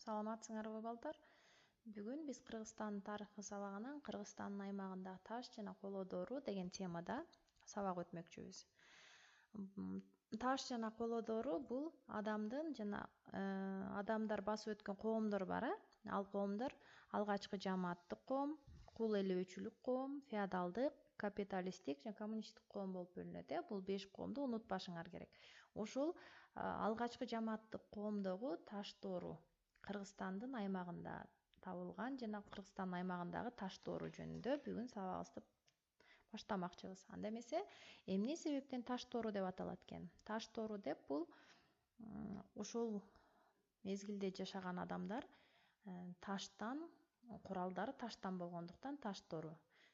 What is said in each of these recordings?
Саламатсыңарбы балдар? Бүгүн биз Кыргызстандын тарыхы сабагынан Кыргызстандын аймагындагы таш жана коло доору деген темада сабак өтмөкчүбүз. Таш жана коло доору бул адамдын жана адамдар басып өткөн коомдор бар. Ал коомдор алгачкы жамааттык коом, кул ээлөөчүлүк коом, феодалдык, капиталисттик жана коммунисттик коом болуп бөлүнөт. Бул 5 коомду унутпашыңар керек. Ошол алгачкы жамааттык коомдогу таш доору Кыргызстандын аймагында табылган жана Кыргызстандын аймагындагы таш доору жөнүндө бүгүн сабагыбызды баштамакчыбыз. Анда эмесе, эмне себептен таш доору деп аталат экен? Таш доору деп бул ошол мезгилде жашаган адамдар таштан, куралдары таштан болгондуктан таш доору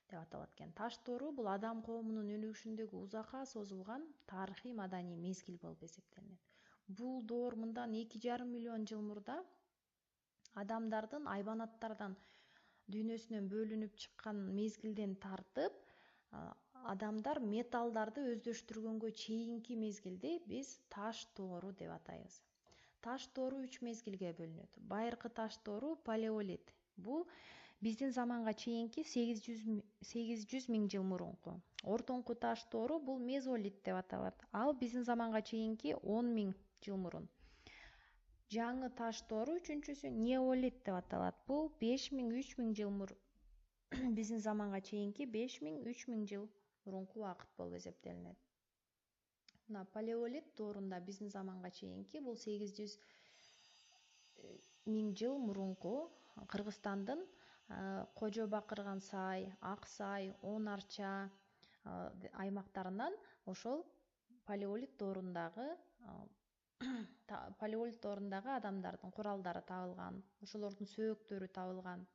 деп аталат экен. Таш доору бул адам коомунун өнүгүшүндөгү узакка созулган тарыхый маданий мезгил болуп эсептелинет. Бул доор мындан 2,5 миллион жыл мурда адамдардын айбанаттардан дүйнөсүнөн бөлүнүп чыккан мезгилден тартып адамдар металлдарды өздөштүргөнгө чейинки мезгилди биз таш доору деп атайбыз. Таш доору 3 мезгилге бөлүнөт. Байыркы таш доору палеолит. Бул биздин заманга чейинки 800 миң жыл мурунку. Ортоңку таш доору бул мезолит деп аталат. Ал биздин заманга чейинки 10 миң жыл мурун. Жаңы таш доору үчүнчүсү неолит деп аталат. Бул 5 миң 3 миң жыл мурун биздин заманга чейинки 5 миң 3 миң жыл мурунку убакыт болуп эсептелинет. Мына палеолит доорунда биздин заманга чейинки бул 800 миң жыл мурунку Кыргызстандын Кожо Бакырган сай, Ак сай, Он Арча аймактарынан ошол палеолит доорундагы адамдардын куралдары табылган, ошолордун сөөктөрү табылган.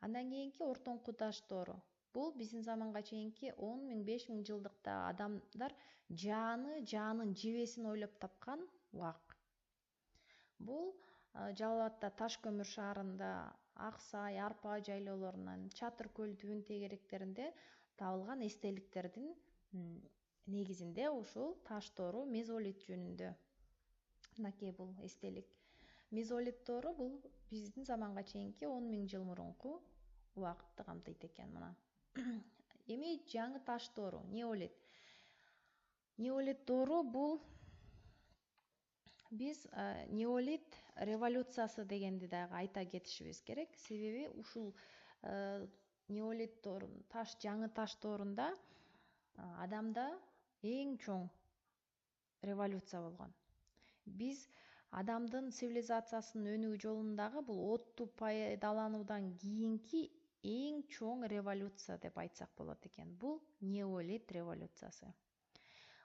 Андан кийинки ортоңку таш доору. Бул биздин заманга чейинки 10 миң 5 миң жылдыкта адамдар жанын жебесин ойлоп тапкан убак. Бул Жалал Абадта Таш көмүр шаарында, Ак сай, Арпа жайлоолорунан, Чатыр көл түбүн тегеректеринде табылган эстеликтердин негизинде ушул таш доору мезолит жөнүндө. Мынакей бул эстелик. Мезолит доору бул биздин заманга чейинки 10 миң жыл мурунку убакытты камтыйт экен мына. Эми жаңы таш доору, неолит. Неолит доору бул биз неолит революциясы дегенди дагы айта кетишибиз керек. Себеби ушул неолит доорун, жаңы таш доорунда адамда эң чоң революция болгон. Биз адамдын цивилизациясынын өнүгүү жолундагы бул отту пайдалануудан кийинки эң чоң революция деп айтсак болот экен. Бул неолит революциясы.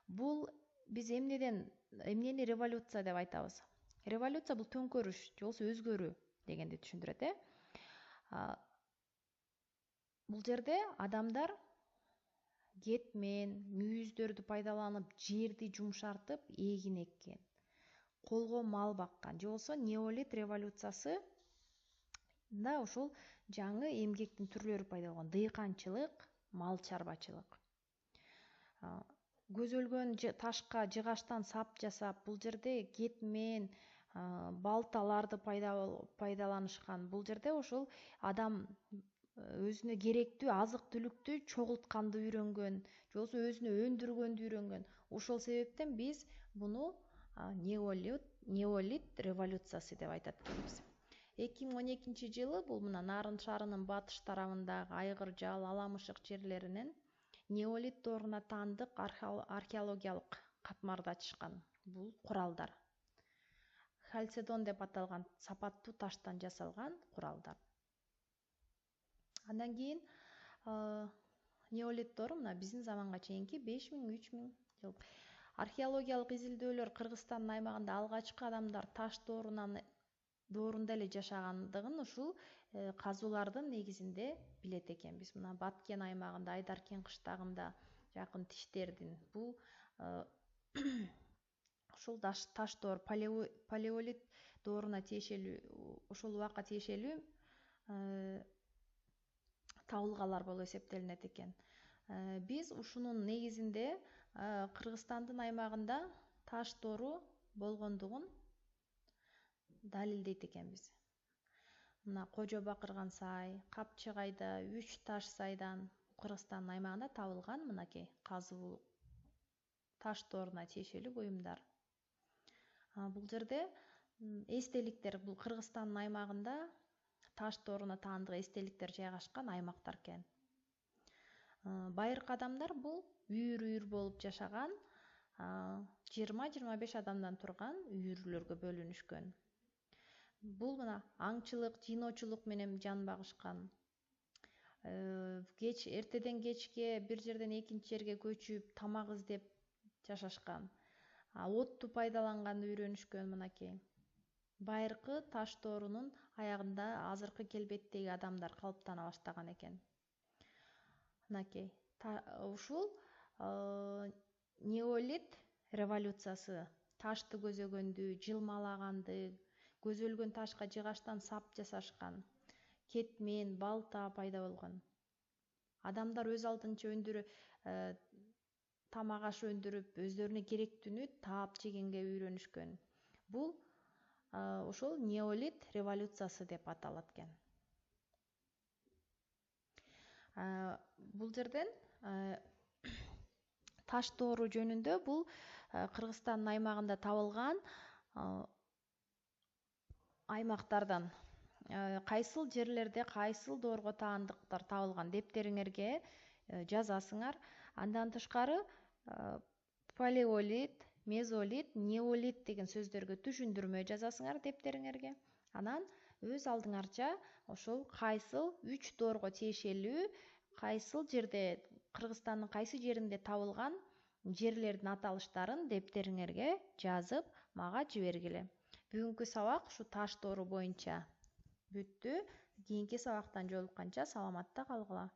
Бул биз эмнени революция деп айтабыз? Революция бул төңкөрүш, же болбосо өзгөрүү дегенди түшүндүрөт. Бул жерде адамдар кетмен, мүйүздөрдү пайдаланып, жерди жумшартып, эгин эккен, колго мал баккан. Же болбосо неолит революциясы да ошол жаңы эмгектин түрлөрү пайда болгон. Дыйканчылык, мал чарбачылык. Көзөлгөн ташка жыгачтан сап жасап, бул жерде кетмен, балталарды пайдаланышкан. Бул жерде ошол адам өзүнө керектүү азык түлүктү чогултканды үйрөнгөн, же болбосо өзүнө өндүргөндү үйрөнгөн. Ошол себептен биз буну неолит революциясы деп айтат экенбиз. 2012 жылы бул мына Нарын шаарынын батыш тарабындагы Айгыр-Жал, Аламышык жерлеринен неолит дооруна таандык археологиялык катмарды ачышкан. Бул куралдар. Халцедон деп аталган сапаттуу таштан жасалган куралдар. Андан кийин неолит доору мына биздин заманга чейинки 5 миң 3 миң жыл. Археологиялык изилдөөлөр Кыргызстандын аймагында алгачкы адамдар таш доорунда эле жашагандыгын ушул казуулардын негизинде билет экенбиз. Мына Баткен аймагында, Айдаркен кыштагында жакын Тиштердин бул ушул таш доор палеолит дооруна тиешелүү, ошол убакка тиешелүү табылгалар болуп эсептелинет экен. Биз ушунун негизинде Кыргызстандын аймагында таш доору болгондугун далилдейт экенбиз. мына Кожо Бакырган сай, Капчыгайда 3 таш сайдан Кыргызстандын аймагында табылган мынакей казуу таш дооруна тиешелүү буюмдар. Бул жерде эстеликтер, бул Кыргызстандын аймагында таш дооруна таандык эстеликтер жайгашкан аймактар экен. Байыркы адамдар бул үйүр болуп жашаган, 20-25 адамдан турган үйүрлөргө бөлүнүшкөн. Бул мына аңчылык, жыйноочулук менен жан багышкан. Эртеден кечке бир жерден экинчи жерге көчүп, тамак издеп жашашкан. Отту пайдаланганды үйрөнүшкөн мынакей. Байыркы таш доорунун аягында азыркы келбеттеги адамдар калыптана баштаган экен. Мынакей. Ушул неолит революциясы ташты көзөгөндү, жылмалаганды, көзөлгөн ташка жыгачтан сап жасашкан, кетмен, балта пайда болгон. Адамдар өз алдынча тамак аш өндүрүп, өздөрүнө керектүүнү таап жегенге үйрөнүшкөн. Бул ошол неолит революциясы деп аталат экен. Бул жерден таш доору жөнүндө бул Кыргызстандын аймагында табылган аймактардан кайсыл жерлерде кайсыл доорго таандыктар табылган дептериңерге жазасыңар. Андан тышкары палеолит, мезолит, неолит деген сөздөргө түшүндүрмө жазасыңар дептериңерге. Анан өз алдыңарча ошол кайсыл 3 доорго тиешелүү, кайсыл жерде, Кыргызстандын кайсы жеринде табылган жерлердин аталыштарын дептериңерге жазып мага жибергиле. Бүгүнкү сабак ушу таш доору боюнча бүттү. Кийинки сабактан жолукканча саламатта калгыла.